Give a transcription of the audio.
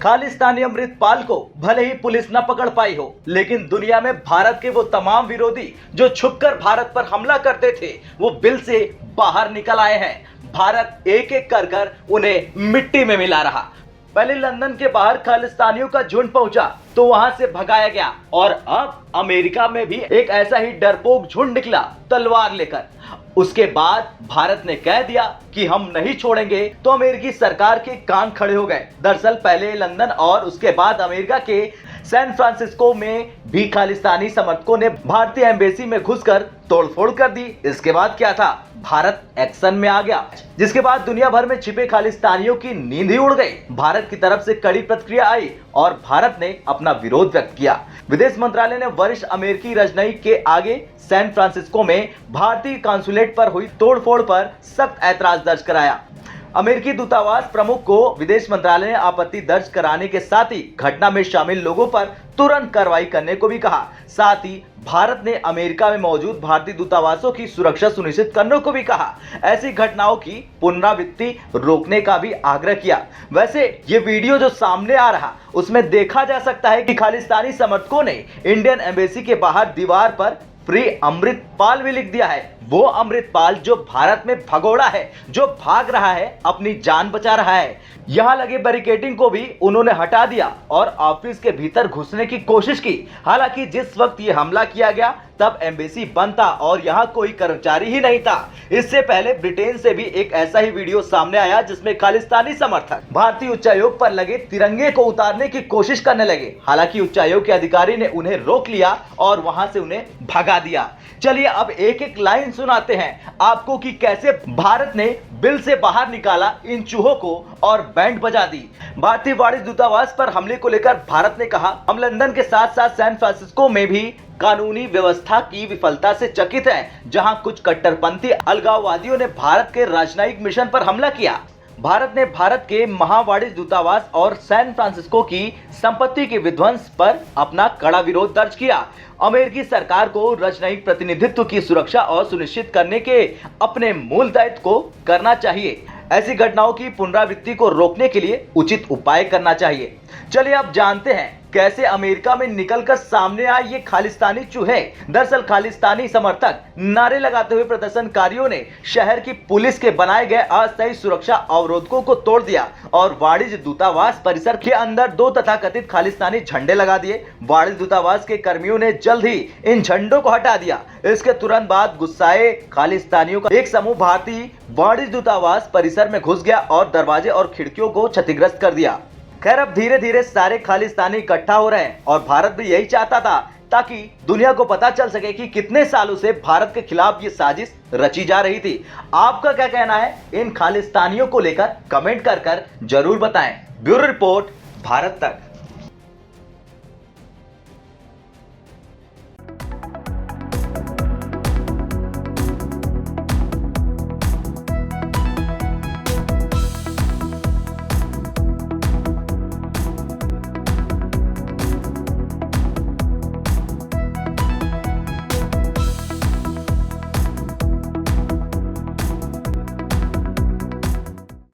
खालिस्तानी अमृतपाल को भले ही पुलिस न पकड़ पाई हो, लेकिन दुनिया में भारत के वो तमाम विरोधी जो छुपकर भारत पर हमला करते थे वो बिल से बाहर निकल आए हैं। भारत एक एक कर कर उन्हें मिट्टी में मिला रहा। पहले लंदन के बाहर खालिस्तानियों का झुंड पहुंचा तो वहां से भगाया गया, और अब अमेरिका में भी एक ऐसा ही डरपोक झुंड निकला तलवार लेकर। उसके बाद भारत ने कह दिया कि हम नहीं छोड़ेंगे, तो अमेरिकी सरकार के कान खड़े हो गए। दरअसल पहले लंदन और उसके बाद अमेरिका के सैन फ्रांसिस्को में भी खालिस्तानी समर्थकों ने भारतीय एम्बेसी में घुसकर तोड़फोड़ कर दी। इसके बाद क्या था, भारत एक्शन में आ गया, जिसके बाद दुनिया भर में छिपे खालिस्तानियों की नींद ही उड़ गई। भारत की तरफ से कड़ी प्रतिक्रिया आई और भारत ने अपना विरोध व्यक्त किया। विदेश मंत्रालय ने वरिष्ठ अमेरिकी राजनयिक के आगे सैन फ्रांसिस्को में भारतीय कांसुलेट पर हुई तोड़फोड़ पर सख्त ऐतराज दर्ज कराया। अमेरिकी दूतावास प्रमुख को विदेश मंत्रालय ने आपत्ति दर्ज कराने के साथ ही घटना में शामिल लोगों पर तुरंत कार्रवाई करने को भी कहा। साथ ही भारत ने अमेरिका में मौजूद भारतीय दूतावासों की सुरक्षा सुनिश्चित करने को भी कहा। ऐसी घटनाओं की पुनरावृत्ति रोकने का भी आग्रह किया। वैसे ये वीडियो जो सामने आ रहा उसमें देखा जा सकता है कि खालिस्तानी समर्थकों ने इंडियन एम्बेसी के बाहर दीवार पर फ्री अमृतपाल भी लिख दिया है। वो अमृतपाल जो भारत में भगोड़ा है, जो भाग रहा है, अपनी जान बचा रहा है। यहाँ लगे बैरिकेडिंग को भी उन्होंने हटा दिया और ऑफिस के भीतर घुसने की कोशिश की। हालांकि जिस वक्त ये हमला किया गया तब एम्बेसी बंद था और यहाँ कोई कर्मचारी ही नहीं था। इससे पहले ब्रिटेन से भी एक ऐसा ही वीडियो सामने आया जिसमें खालिस्तानी समर्थक भारतीय उच्चायोग पर लगे तिरंगे को उतारने की कोशिश करने लगे। हालांकि उच्चायोग के अधिकारी ने उन्हें रोक लिया और वहां से उन्हें भगा दिया। चलिए अब एक एक लाइन सुनाते हैं आपको कि कैसे भारत ने बिल से बाहर निकाला इन चूहों को और बैंड बजा दी। भारतीय वाणिज्य दूतावास पर हमले को लेकर भारत ने कहा, हम लंदन के साथ साथ सैन फ्रांसिस्को में भी कानूनी व्यवस्था की विफलता से चकित हैं, जहां कुछ कट्टरपंथी अलगाववादियों ने भारत के राजनयिक मिशन पर हमला किया। भारत ने भारत के महावाणिज्य दूतावास और सैन फ्रांसिस्को की संपत्ति के विध्वंस पर अपना कड़ा विरोध दर्ज किया। अमेरिकी सरकार को राजनयिक प्रतिनिधित्व की सुरक्षा और सुनिश्चित करने के अपने मूल दायित्व को करना चाहिए। ऐसी घटनाओं की पुनरावृत्ति को रोकने के लिए उचित उपाय करना चाहिए। चलिए अब जानते हैं कैसे अमेरिका में निकलकर सामने आए ये खालिस्तानी चूहे। दरअसल खालिस्तानी समर्थक नारे लगाते हुए प्रदर्शनकारियों ने शहर की पुलिस के बनाए गए अस्थायी सुरक्षा अवरोधकों को तोड़ दिया और वाणिज्य दूतावास परिसर के अंदर दो तथाकथित खालिस्तानी झंडे लगा दिए। वाणिज्य दूतावास के कर्मियों ने जल्द ही इन झंडों को हटा दिया। इसके तुरंत बाद गुस्साए खालिस्तानियों का एक समूह भारतीय वाणिज्य दूतावास परिसर में घुस गया और दरवाजे और खिड़कियों को क्षतिग्रस्त कर दिया। खैर अब धीरे धीरे सारे खालिस्तानी इकट्ठा हो रहे हैं और भारत भी यही चाहता था ताकि दुनिया को पता चल सके कि कितने सालों से भारत के खिलाफ ये साजिश रची जा रही थी। आपका क्या कहना है इन खालिस्तानियों को लेकर कमेंट कर जरूर बताएं। ब्यूरो रिपोर्ट, भारत तक।